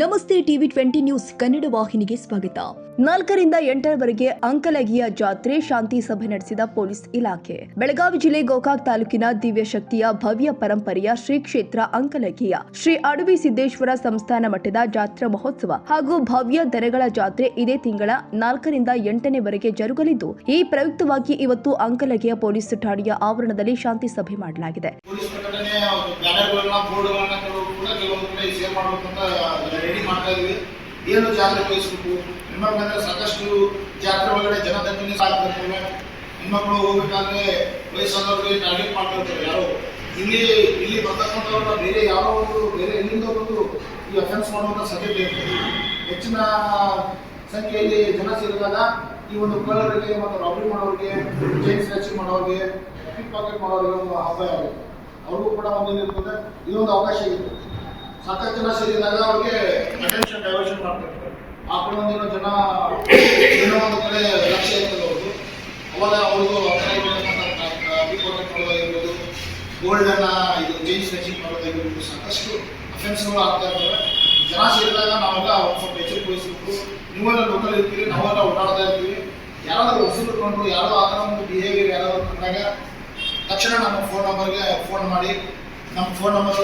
ನಮಸ್ತೆ TV 20 news Kannada ವಾಹಿನಿಗೆ ಸ್ವಾಗತ. 4 ರಿಂದ 8 ರವರೆಗೆ ಅಂಕಲಗಿಯ ಜಾತ್ರೆ ಶಾಂತಿ ಸಭೆ ನಡೆಸಿದ ಪೊಲೀಸ್ ಇಲಾಖೆ. ಬೆಳಗಾವಿ ಜಿಲ್ಲೆ ಗೋಕಾಕ್ ತಾಲೂಕಿನ ದಿವ್ಯಶಕ್ತಿಯ ಭವ್ಯ ಪರಂಪರೆಯ ಶ್ರೀ ಕ್ಷೇತ್ರ ಅಂಕಲಗಿಯ ಶ್ರೀ ಅಡವಿ ಸಿದ್ದೇಶ್ವರ ಸಂಸ್ಥಾನ ಮಠದ ಜಾತ್ರಾ ಮಹೋತ್ಸವ ಹಾಗೂ ಭವ್ಯ ದನಗಳ ಜಾತ್ರೆ ಇದೇ ತಿಂಗಳ 4 ರಿಂದ 8 ವರೆಗೆ ಜರುಗಲಿದ್ದು, ಈ ಪ್ರಯುಕ್ತವಾಗಿ ಇವತ್ತು ಅಂಕಲಗಿಯ ಪೊಲೀಸ್ ಠಾಣೆಯ ಆವರಣದಲ್ಲಿ ಶಾಂತಿ ಸಭೆ ಮಾಡಲಾಗಿದೆ. ರೆಡಿ ಮಾಡ್ತಾ ಇದೀವಿ. ಏನು ಜಾತ್ರೆ ವಹಿಸಬೇಕು, ಹೆಣ್ಮಕ್ಳಂದ್ರೆ ಸಾಕಷ್ಟು ಜಾತ್ರೆ ಒಳಗಡೆ ಜನದಟ್ಟಣೆ ಸಾಕ್ತಿರ್ತವೆ. ಹೆಣ್ಮಕ್ಳು ಹೋಗ್ಬೇಕಾದ್ರೆ ವಯಸ್ಸಾದವ್ರಿಗೆ ಟಾರ್ಗೆಟ್ ಮಾಡ್ತಿರ್ತಾರೆ. ಯಾರೋ ಇಲ್ಲಿ ಬರ್ತಕ್ಕಂಥವ್ರನ್ನ ಬೇರೆ ಯಾರೋ ಒಂದು ಬೇರೆ ಎಲ್ಲಿಂದ ಬಂದು ಈ ಅಫೆನ್ಸ್ ಮಾಡುವಂಥ ಸಾಧ್ಯತೆ ಇರ್ತದೆ. ಹೆಚ್ಚಿನ ಸಂಖ್ಯೆಯಲ್ಲಿ ಜನ ಸೇರಿದಾಗ ಈ ಒಂದು ಕಳ್ಳರಿಗೆ ಮತ್ತು ರಾಬರಿ ಮಾಡೋರಿಗೆ, ಚೈನ್ ಸ್ನ್ಯಾಚಿಂಗ್ ಮಾಡೋರಿಗೆ, ಪಿಕ್ ಪಾಕೆಟ್ ಮಾಡೋರಿಗೆ ಒಂದು ಅಪಾಯ ಆಗುತ್ತೆ. ಅವ್ರಿಗೂ ಕೂಡ ಒಂದೇನಿರ್ತದೆ, ಇದೊಂದು ಅವಕಾಶ ಇರುತ್ತೆ. ಸಾಕಷ್ಟು ಜನ ಸೇರಿದಾಗ ಅವ್ರಿಗೆ ಅಟೆನ್ಷನ್ ಡೈವರ್ಷನ್ ಮಾಡ್ತಿರ್ತಾರೆ. ಆ ಕಡೆ ಒಂದೇನೋ ಜನ ಏನೋ ಒಂದು ಕಡೆ ಲಕ್ಷ್ಯ ಇರ್ತದೆ ಅವ್ರದ್ದು. ಅವಾಗ ಅವ್ರಿಗೂ ಪಿಕ್ ಪಾಕೆಟ್ ಮಾಡೋದಾಗಿರ್ಬೋದು, ಗೋಲ್ಡನ್ನ ಇದು ಚೈನ್ ಸ್ನ್ಯಾಚಿಂಗ್ ಮಾಡೋದಾಗಿರ್ಬೋದು, ಸಾಕಷ್ಟು ಅಫೆನ್ಸ್ಗಳು ಆಗ್ತಾ ಇರ್ತವೆ. ಜನ ಸೇರಿದಾಗ ನಾವೆಲ್ಲ ಸ್ವಲ್ಪ ಎಚ್ಚರಿಕೆ ವಹಿಸಬೇಕು. ನೀವೆಲ್ಲ ಲೋಕಲ್ ಇರ್ತೀವಿ, ನಾವೆಲ್ಲ ಓಡಾಡ್ತಾ ಇರ್ತೀವಿ. ಯಾರಾದ್ರೂ ಹೊಸರು ಕೊಂಡು ಯಾರೋ ಆ ಥರ ಒಂದು ಬಿಹೇವಿಯರ್ ಯಾರಾದ್ರೂ ಕಂಡಾಗ ತಕ್ಷಣ ನಮ್ಮ ಫೋನ್ ನಂಬರ್ಗೆ ಫೋನ್ ಮಾಡಿ. ನಮ್ಮ ಫೋನ್ ನಂಬರ್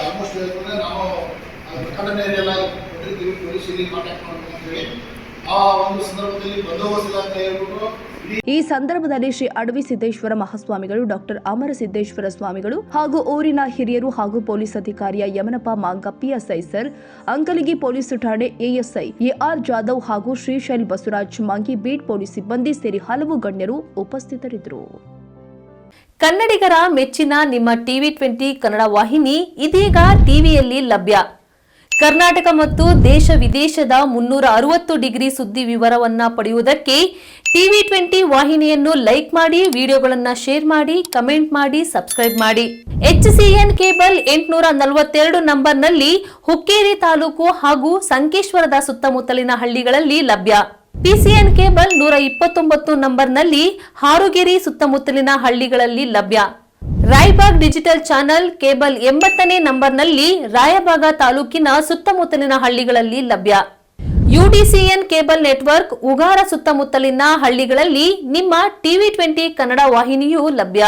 ಆಲ್ಮೋಸ್ಟ್ ಹೇಳ್ಕೊಂಡ್ರೆ ನಾವು ಪ್ರಕಟಣೆ ಎಲ್ಲ ಕೊಟ್ಟಿರ್ತೀವಿ. ಪೊಲೀಸ್ ಇಲ್ಲಿ ಕಾಂಟ್ಯಾಕ್ಟ್ ಮಾಡಬೇಕು ಅಂತ ಹೇಳಿ ಆ ಒಂದು ಸಂದರ್ಭದಲ್ಲಿ ಬಂದೋಬಸ್ತ್ ಅಂತ ಹೇಳ್ಬಿಟ್ಟು. ಈ ಸಂದರ್ಭದಲ್ಲಿ ಶ್ರೀ ಅಡವಿ ಸಿದ್ದೇಶ್ವರ ಮಹಾಸ್ವಾಮಿಗಳು, ಡಾಕ್ಟರ್ ಅಮರ ಸಿದ್ದೇಶ್ವರ ಸ್ವಾಮಿಗಳು ಹಾಗೂ ಊರಿನ ಹಿರಿಯರು ಹಾಗೂ ಪೊಲೀಸ್ ಅಧಿಕಾರಿಯ Yamanappa ಮಾಂಗ PSI sir, Ankalagi police ಠಾಣೆ ಎಎಸ್ಐ ಎಆರ್ ಜಾಧವ್ ಹಾಗೂ ಶ್ರೀಶೈಲ್ ಬಸವರಾಜ್ ಮಾಂಗಿ ಬೀಟ್ ಪೊಲೀಸ್ ಸಿಬ್ಬಂದಿ ಸೇರಿ ಹಲವು ಗಣ್ಯರು ಉಪಸ್ಥಿತರಿದ್ದರು. ಕನ್ನಡಿಗರ ಮೆಚ್ಚಿನ ನಿಮ್ಮ ಟಿವಿ 20 ಕನ್ನಡ ವಾಹಿನಿ ಇದೀಗ ಟಿವಿಯಲ್ಲಿ ಲಭ್ಯ. ಕರ್ನಾಟಕ ಮತ್ತು ದೇಶ ವಿದೇಶದ 360 ಡಿಗ್ರಿ ಸುದ್ದಿ ವಿವರವನ್ನ ಪಡೆಯುವುದಕ್ಕೆ ಟಿವಿ 20 ವಾಹಿನಿಯನ್ನು ಲೈಕ್ ಮಾಡಿ, ವಿಡಿಯೋಗಳನ್ನು ಶೇರ್ ಮಾಡಿ, ಕಮೆಂಟ್ ಮಾಡಿ, ಸಬ್ಸ್ಕ್ರೈಬ್ ಮಾಡಿ. HCN ಕೇಬಲ್ 842 ನಂಬರ್ನಲ್ಲಿ ಹುಕ್ಕೇರಿ ತಾಲೂಕು ಹಾಗೂ ಸಂಕೇಶ್ವರದ ಸುತ್ತಮುತ್ತಲಿನ ಹಳ್ಳಿಗಳಲ್ಲಿ ಲಭ್ಯ. PCN ಕೇಬಲ್ 129 ನಂಬರ್ನಲ್ಲಿ ಹಾರುಗೆರೆ ಸುತ್ತಮುತ್ತಲಿನ ಹಳ್ಳಿಗಳಲ್ಲಿ ಲಭ್ಯ. ರಾಯಬಾಗ್ ಡಿಜಿಟಲ್ ಚಾನೆಲ್ ಕೇಬಲ್ 80ನೇ ನಂಬರ್ನಲ್ಲಿ ರಾಯಬಾಗ ತಾಲೂಕಿನ ಸುತ್ತಮುತ್ತಲಿನ ಹಳ್ಳಿಗಳಲ್ಲಿ ಲಭ್ಯ. UDCN ಕೇಬಲ್ ನೆಟ್ವರ್ಕ್ ಉಗಾರ ಸುತ್ತಮುತ್ತಲಿನ ಹಳ್ಳಿಗಳಲ್ಲಿ ನಿಮ್ಮ ಟಿವಿ 20 ಕನ್ನಡ ವಾಹಿನಿಯೂ ಲಭ್ಯ.